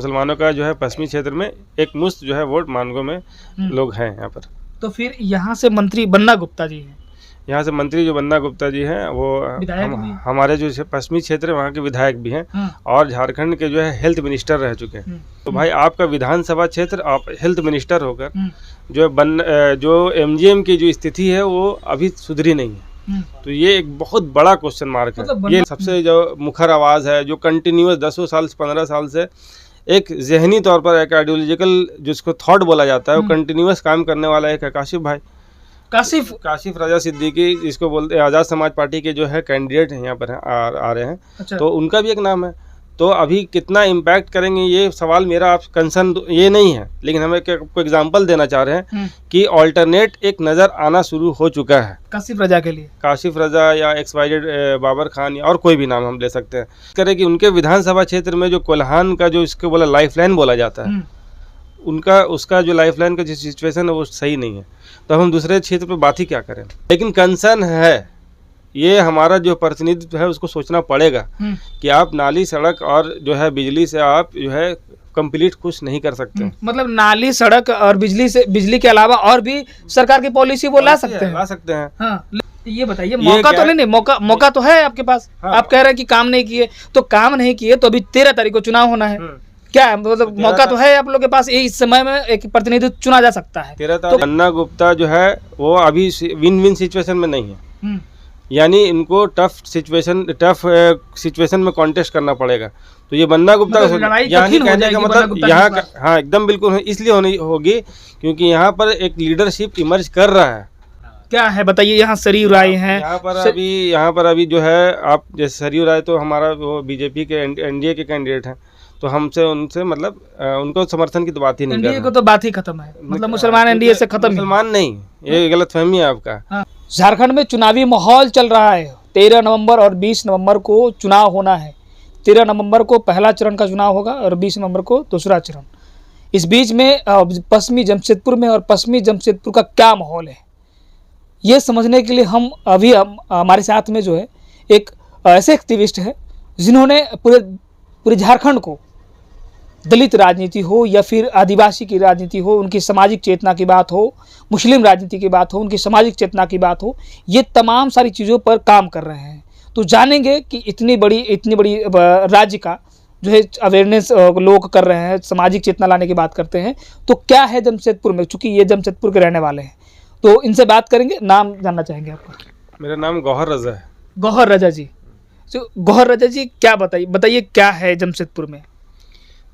मुसलमानों का जो है पश्चिमी क्षेत्र में एक मुश्त जो है वोट मानगो में लोग हैं यहाँ पर। तो फिर यहाँ से मंत्री बन्ना गुप्ता जी हैं, यहाँ से मंत्री जो बन्ना गुप्ता जी हैं वो हमारे जो पश्चिमी क्षेत्र है वहाँ के विधायक भी हैं और झारखंड के जो है हेल्थ मिनिस्टर रह चुके हैं। तो भाई आपका विधानसभा क्षेत्र आप हेल्थ मिनिस्टर होकर जो एमजीएम की जो स्थिति है वो अभी सुधरी नहीं है, तो ये एक बहुत बड़ा क्वेश्चन मार्क है। ये सबसे जो मुखर आवाज़ है जो कंटिन्यूस 10 साल 15 साल से एक जहनी तौर पर एक आइडियोलॉजिकल जिसको थॉट बोला जाता है वो कंटिन्यूस काम करने वाला एक है काशिफ भाई, काशिफ रजा सिद्दीकी जिसको बोलते हैं आज़ाद समाज पार्टी के जो है कैंडिडेट हैं यहाँ पर आ रहे हैं। अच्छा। तो उनका भी एक नाम है। तो अभी कितना इम्पैक्ट करेंगे ये सवाल मेरा आप कंसर्न ये नहीं है, लेकिन हम आपको एग्जांपल देना चाह रहे हैं कि ऑल्टरनेट एक नज़र आना शुरू हो चुका है काशिफ रजा के लिए। काशिफ रजा या XYZ बाबर खान या और कोई भी नाम हम ले सकते हैं। करें कि उनके विधानसभा क्षेत्र में जो कोल्हान का जो इसको बोला लाइफलाइन बोला जाता है उसका जो लाइफलाइन का जो सिचुएशन है वो सही नहीं है, तो हम दूसरे क्षेत्र पे बात ही क्या करें। लेकिन कंसर्न है ये हमारा जो प्रतिनिधित्व है उसको सोचना पड़ेगा कि आप नाली सड़क और जो है बिजली से आप जो है कंप्लीट खुश नहीं कर सकते। मतलब नाली सड़क और बिजली के अलावा और भी सरकार की पॉलिसी वो ला सकते हैं। हाँ। ये बताइए मौका तो नहीं, मौका तो है आपके पास। हाँ। आप कह रहे हैं कि काम नहीं किए, तो काम नहीं किए तो अभी 13 तारीख को चुनाव होना है, क्या है मतलब मौका तो है आप लोग के पास, इस समय में एक प्रतिनिधित्व चुना जा सकता है। तो बन्ना गुप्ता जो है वो अभी विन विन सिचुएशन में नहीं है, यानी इनको टफ सिचुएशन में कॉन्टेस्ट करना पड़ेगा। तो ये बन्ना गुप्ता कहने का मतलब यहाँ हाँ एकदम बिल्कुल इसलिए होगी क्योंकि यहाँ पर एक लीडरशिप इमर्ज कर रहा है। क्या है बताइए, यहाँ सरयू राय हैं यहाँ पर अभी जो है आप जैसे सरयू राय तो हमारा वो बीजेपी के एनडीए के कैंडिडेट हैं, तो हमसे उनसे मतलब उनको समर्थन की तो बात ही नहीं, एनडीए को तो बात ही खत्म है, मतलब मुसलमान एनडीए से खत्म। मुसलमान नहीं, ये गलतफहमी है आपका। झारखंड में चुनावी माहौल चल रहा है। 13 नवंबर और 20 नवंबर को चुनाव होना है। 13 नवंबर को पहला चरण का चुनाव होगा और 20 नवंबर को दूसरा चरण। इस बीच में पश्चिमी जमशेदपुर में और पश्चिमी जमशेदपुर का क्या माहौल है ये समझने के लिए हमारे साथ में जो है एक ऐसे एक्टिविस्ट है जिन्होंने पूरे झारखंड को दलित राजनीति हो या फिर आदिवासी की राजनीति हो, उनकी सामाजिक चेतना की बात हो, मुस्लिम राजनीति की बात हो, उनकी सामाजिक चेतना की बात हो, ये तमाम सारी चीज़ों पर काम कर रहे हैं। तो जानेंगे कि इतनी बड़ी राज्य का जो है अवेयरनेस लोग कर रहे हैं, सामाजिक चेतना लाने की बात करते हैं, तो क्या है जमशेदपुर में, चूँकि ये जमशेदपुर के रहने वाले हैं तो इनसे बात करेंगे। नाम जानना चाहेंगे आपका? मेरा नाम गौहर रजा है। गौहर रजा जी, तो गौहर रजा जी क्या बताइए क्या है जमशेदपुर में?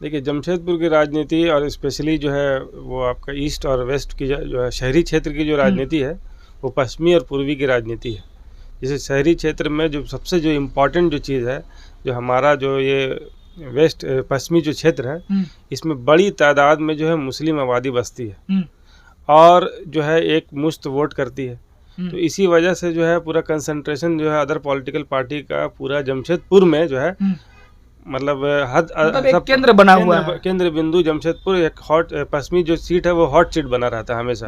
देखिए जमशेदपुर की राजनीति और स्पेशली जो है वो आपका ईस्ट और वेस्ट की जो है शहरी क्षेत्र की जो राजनीति है वो पश्चिमी और पूर्वी की राजनीति है। जैसे शहरी क्षेत्र में जो सबसे जो इम्पोर्टेंट जो चीज़ है, जो हमारा जो ये वेस्ट पश्चिमी जो क्षेत्र है इसमें बड़ी तादाद में जो है मुस्लिम आबादी बसती है और जो है एक मुश्त वोट करती है। तो इसी वजह से जो है पूरा कंसंट्रेशन जो है अदर पॉलिटिकल पार्टी का पूरा जमशेदपुर में जो है मतलब एक केंद्र बना हुआ है, केंद्र बिंदु जमशेदपुर एक हॉट पश्चिमी जो सीट है वो हॉट सीट बना रहता है हमेशा,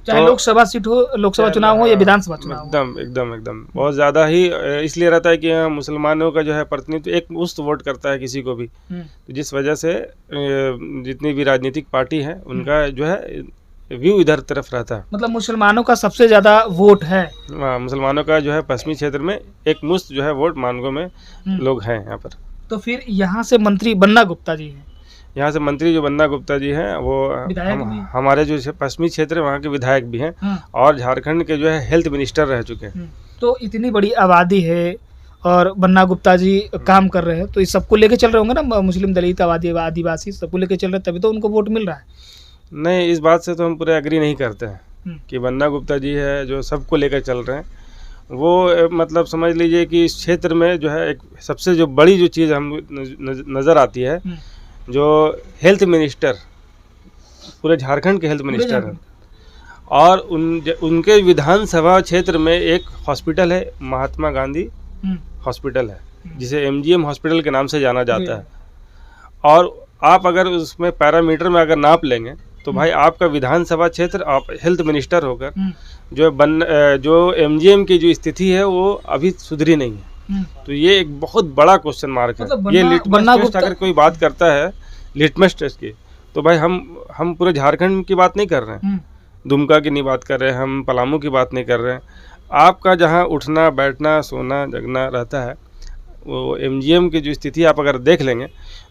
चाहे लोकसभा सीट हो, लोकसभा चुनाव हो या विधानसभा चुनाव। एकदम बहुत ज़्यादा ही इसलिए रहता है कि मुसलमानों का जो है प्रतिनिधित्व एक मुश्त वोट करता है किसी को भी, तो जिस वजह से जितनी भी राजनीतिक पार्टी है उनका जो है व्यू इधर तरफ रहता है। मतलब मुसलमानों का सबसे ज़्यादा वोट है। मुसलमानों का जो है पश्चिमी क्षेत्र में एक मुश्त जो है वोट मानगो में लोग हैं यहाँ पर। तो फिर यहाँ से मंत्री बन्ना गुप्ता जी हैं, यहाँ से मंत्री जो बन्ना गुप्ता जी हैं वो हमारे जो पश्चिमी क्षेत्र है वहाँ के विधायक भी हैं और झारखंड के जो है हेल्थ मिनिस्टर रह चुके हैं। तो इतनी बड़ी आबादी है और बन्ना गुप्ता जी काम कर रहे हैं, तो इस सबको लेके चल रहे होंगे ना, मुस्लिम दलित आदिवासी सबको लेके चल रहे हैं, तभी तो उनको वोट मिल रहा है। नहीं, इस बात से तो हम पूरे एग्री नहीं करते हैं कि बन्ना गुप्ता जी है जो सबको लेकर चल रहे हैं। वो मतलब समझ लीजिए कि इस क्षेत्र में जो है एक सबसे जो बड़ी जो चीज़ हम नज़र आती है, जो हेल्थ मिनिस्टर पूरे झारखंड के हेल्थ मिनिस्टर हैं और उनके विधानसभा क्षेत्र में एक हॉस्पिटल है, महात्मा गांधी हॉस्पिटल है जिसे MGM हॉस्पिटल के नाम से जाना जाता है। और आप अगर उसमें पैरामीटर में अगर नाप लेंगे तो भाई आपका विधानसभा क्षेत्र आप हेल्थ मिनिस्टर होकर जो MGM की जो स्थिति है वो अभी सुधरी नहीं है, तो ये एक बहुत बड़ा क्वेश्चन मार्क है। ये लिटमस टेस्ट अगर कोई बात करता है लिटमस टेस्ट की। तो भाई हम पूरे झारखंड की बात नहीं कर रहे हैं, दुमका की नहीं बात कर रहे हैं, हम पलामू की बात नहीं कर रहे हैं। आपका जहाँ उठना बैठना सोना जगना रहता है, वो एमजीएम की जो स्थिति आप अगर देख लेंगे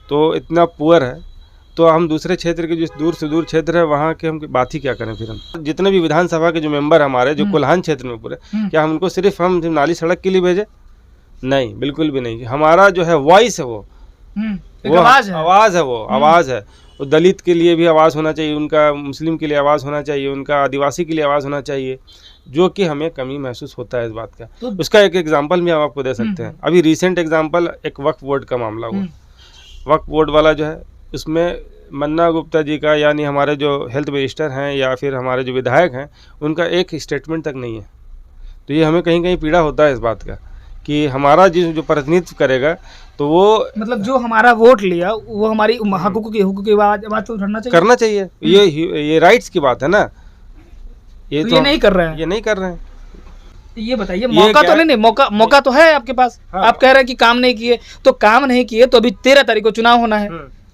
तो इतना पुअर है। तो हम दूसरे क्षेत्र के जो दूर से दूर क्षेत्र है वहाँ के हम बात ही क्या करें। फिर हम जितने भी विधानसभा के जो मेंबर हमारे जो कोल्हान क्षेत्र में पूरे, क्या हम उनको सिर्फ हम नाली सड़क के लिए भेजे? नहीं, बिल्कुल भी नहीं। हमारा जो है वॉइस है, वो आवाज़ है, वो आवाज़ है। वो दलित के लिए भी आवाज़ होना चाहिए, उनका मुस्लिम के लिए आवाज़ होना चाहिए, उनका आदिवासी के लिए आवाज़ होना चाहिए, जो कि हमें कमी महसूस होता है इस बात का। तो उसका एक एग्जांपल भी हम आपको दे सकते हैं। अभी रिसेंट एग्जांपल एक वक्फ बोर्ड का मामला हुआ। वक्फ बोर्ड वाला जो है, उसमें मन्ना गुप्ता जी का, यानी हमारे जो हेल्थ मिनिस्टर हैं या फिर हमारे जो विधायक हैं, उनका एक स्टेटमेंट तक नहीं है। तो ये हमें कहीं कहीं पीड़ा होता है इस बात का कि हमारा जो प्रतिनिधित्व करेगा तो वो मतलब जो हमारा वोट लिया वो हमारी हकूक की बात तो उठाना चाहिए, करना चाहिए। ये राइट्स की बात है ना। ये नहीं कर रहे हैं, ये नहीं कर रहे हैं। ये बताइए, मौका तो नहीं, मौका तो है आपके पास। हाँ। आप कह रहे हैं कि काम नहीं किए, तो काम नहीं किए तो अभी 13 तारीख को चुनाव होना है।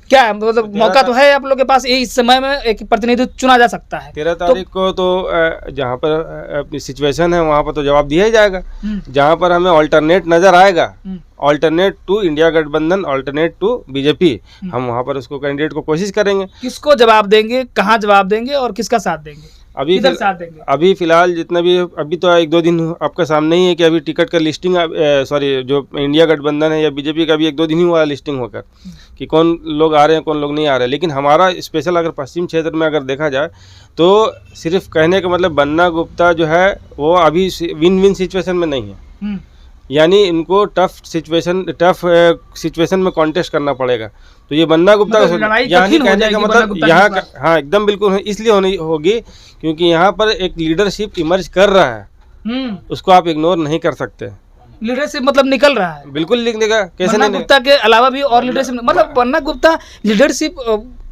क्या है, मतलब मौका तो है आप लोगों के पास, इस समय में एक प्रतिनिधित्व चुना जा सकता है। 13 तारीख को तो जहाँ पर सिचुएशन है वहाँ पर तो जवाब दिया ही जाएगा। जहाँ पर हमें ऑल्टरनेट नजर आएगा, ऑल्टरनेट टू इंडिया गठबंधन, ऑल्टरनेट टू बीजेपी, हम वहाँ पर उसको कैंडिडेट को कोशिश करेंगे। किसको जवाब देंगे, कहाँ जवाब देंगे और किसका साथ देंगे? अभी फिलहाल जितना भी, अभी तो 1-2 दिन आपका सामने ही है कि अभी टिकट का लिस्टिंग, सॉरी जो इंडिया गठबंधन है या बीजेपी का भी 1-2 दिन ही हुआ लिस्टिंग होकर कि कौन लोग आ रहे हैं कौन लोग नहीं आ रहे हैं। लेकिन हमारा स्पेशल अगर पश्चिम क्षेत्र में अगर देखा जाए तो सिर्फ कहने का मतलब बन्ना गुप्ता जो है वो अभी विन विन सिचुएशन में नहीं है, यानी इनको टफ सिचुएशन में कॉन्टेस्ट करना पड़ेगा। तो ये बन्ना गुप्ता यहाँ कहने का मतलब यहाँ, हाँ एकदम बिल्कुल इसलिए होनी होगी क्योंकि यहाँ पर एक लीडरशिप इमर्ज कर रहा है, उसको आप इग्नोर नहीं कर सकते। लीडरशिप मतलब निकल रहा है, बिल्कुल निकलेगा। कैसे बन्ना गुप्ता के अलावा भी और लीडरशिप, मतलब बन्ना गुप्ता लीडरशिप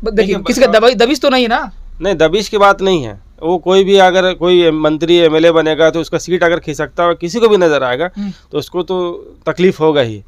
देखिए किसी का दबिश तो नहीं है ना? नहीं, दबिश की बात नहीं है। वो कोई भी अगर कोई मंत्री एमएलए बनेगा तो उसका सीट अगर खिसकता है किसी को भी नजर आएगा तो उसको तो तकलीफ होगा ही।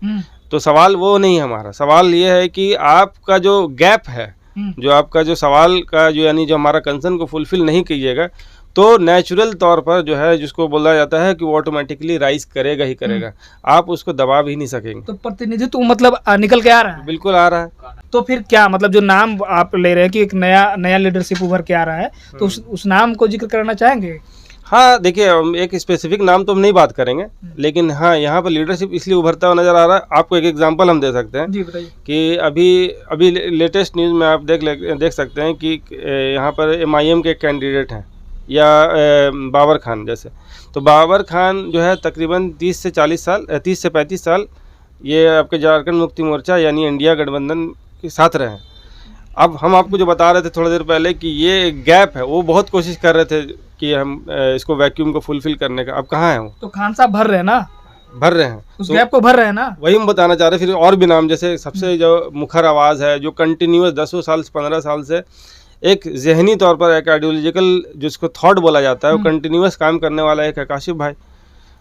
तो सवाल वो नहीं है हमारा। सवाल ये है कि आपका जो गैप है, जो आपका जो सवाल का जो यानी जो हमारा कंसर्न को फुलफिल नहीं कीजिएगा तो नेचुरल तौर पर जो है जिसको बोला जाता है कि वो ऑटोमेटिकली राइज करेगा ही करेगा, आप उसको दबा भी नहीं सकेंगे। तो प्रतिनिधित्व मतलब निकल के आ रहा है? बिल्कुल आ रहा है। तो फिर क्या मतलब जो नाम आप ले रहे हैं कि एक नया लीडरशिप उभर के आ रहा है, तो उस नाम को जिक्र करना चाहेंगे? हाँ देखिए, एक स्पेसिफिक नाम तो हम नहीं बात करेंगे, लेकिन हाँ यहाँ पर लीडरशिप इसलिए उभरता हुआ नजर आ रहा है। आपको एक एग्जांपल हम दे सकते हैं। जी बताइए। कि अभी लेटेस्ट न्यूज़ में आप देख सकते हैं कि यहाँ पर MIM के कैंडिडेट हैं या बाबर खान जैसे। तो बाबर खान जो है तकरीबन 30 से 35 साल ये आपके झारखंड मुक्ति मोर्चा यानी इंडिया गठबंधन के साथ रहे हैं। अब हम आपको जो बता रहे थे थोड़ी देर पहले कि ये गैप है, वो बहुत कोशिश कर रहे थे कि हम इसको वैक्यूम को फुलफिल करने का। अब कहाँ है वो? तो खान साहब भर रहे हैं ना, भर रहे हैं उस गैप को भर रहे हैं ना। वही हम बताना चाह रहे हैं। फिर और भी नाम जैसे सबसे जो मुखर आवाज़ है, जो कंटिन्यूस 10 साल से 15 साल से एक जहनी तौर पर एक आइडियोलॉजिकल जिसको थॉट बोला जाता है, वो कंटिन्यूस काम करने वाला एक है काशिफ भाई,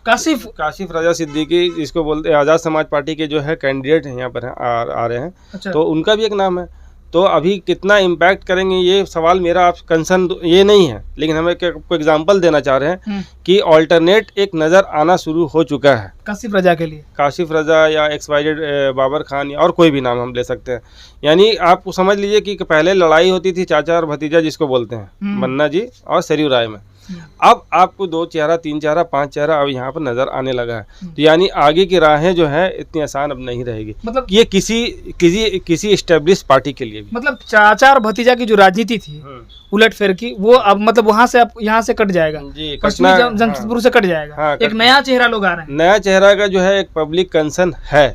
काशिफ रजा सिद्दीकी, जिसको बोलते हैं आज़ाद समाज पार्टी के जो है कैंडिडेट हैं यहाँ पर आ रहे हैं। अच्छा। तो उनका भी एक नाम है। तो अभी कितना इम्पैक्ट करेंगे ये सवाल मेरा आप कंसर्न ये नहीं है, लेकिन हम आपको एग्जांपल देना चाह रहे हैं कि ऑल्टरनेट एक नज़र आना शुरू हो चुका है काशिफ रजा के लिए। काशिफ रजा या XYZ बाबर खान या और कोई भी नाम हम ले सकते हैं। यानी आप समझ लीजिए कि पहले लड़ाई होती थी चाचा और भतीजा जिसको बोलते हैं, मन्ना जी और सरयू राय में। अब आपको 2 चेहरा 3 चेहरा 5 चेहरा अब यहाँ पर नजर आने लगा है। तो यानी आगे की राहें जो है इतनी आसान अब नहीं रहेगी। मतलब ये किसी एस्टेब्लिश पार्टी के लिए भी, मतलब चाचा और भतीजा की जो राजनीति थी उलट फेर की, वो अब मतलब वहाँ से अब यहाँ से कट जाएगा जी, पश्चिमी जमशेदपुर से कट जाएगा। हाँ, एक नया चेहरा लोग आ रहे हैं। नया चेहरा का जो है एक पब्लिक कंसर्न है।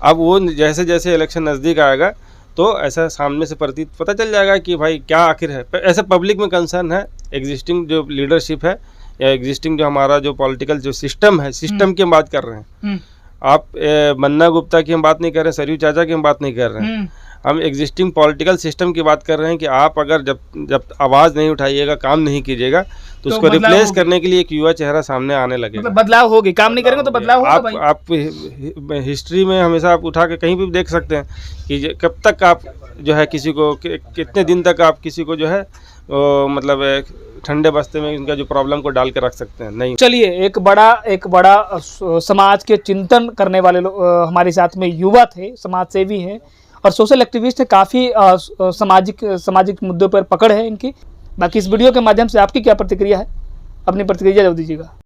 अब वो जैसे जैसे इलेक्शन नजदीक आएगा तो ऐसा सामने से प्रतीत पता चल जाएगा कि भाई क्या आखिर है। ऐसा पब्लिक में कंसर्न है, एग्जिस्टिंग जो लीडरशिप है या एग्जिस्टिंग जो हमारा जो पॉलिटिकल जो सिस्टम है, सिस्टम की हम बात कर रहे हैं। आप मन्ना गुप्ता की हम बात नहीं कर रहे हैं, सरयू चाचा की हम बात नहीं कर रहे हैं। हम एग्जिस्टिंग पॉलिटिकल सिस्टम की बात कर रहे हैं कि आप अगर जब आवाज़ नहीं उठाइएगा, काम नहीं कीजिएगा, तो उसको रिप्लेस करने के लिए एक युवा चेहरा सामने आने लगेगा। मतलब बदलाव होगी, काम नहीं करेंगे तो बदलाव होगा भाई। आप हिस्ट्री में हमेशा आप उठा के कहीं भी देख सकते हैं कि कब तक आप जो है किसी को कितने दिन तक आप किसी को जो है मतलब ठंडे बस्ते में उनका जो प्रॉब्लम को डाल के रख सकते हैं। नहीं, चलिए एक बड़ा समाज के चिंतन करने वाले हमारे साथ में युवा थे, समाज सेवी हैं और सोशल एक्टिविस्ट है। काफ़ी सामाजिक मुद्दों पर पकड़ है इनकी। बाकी इस वीडियो के माध्यम से आपकी क्या प्रतिक्रिया है, अपनी प्रतिक्रिया जरूर दीजिएगा।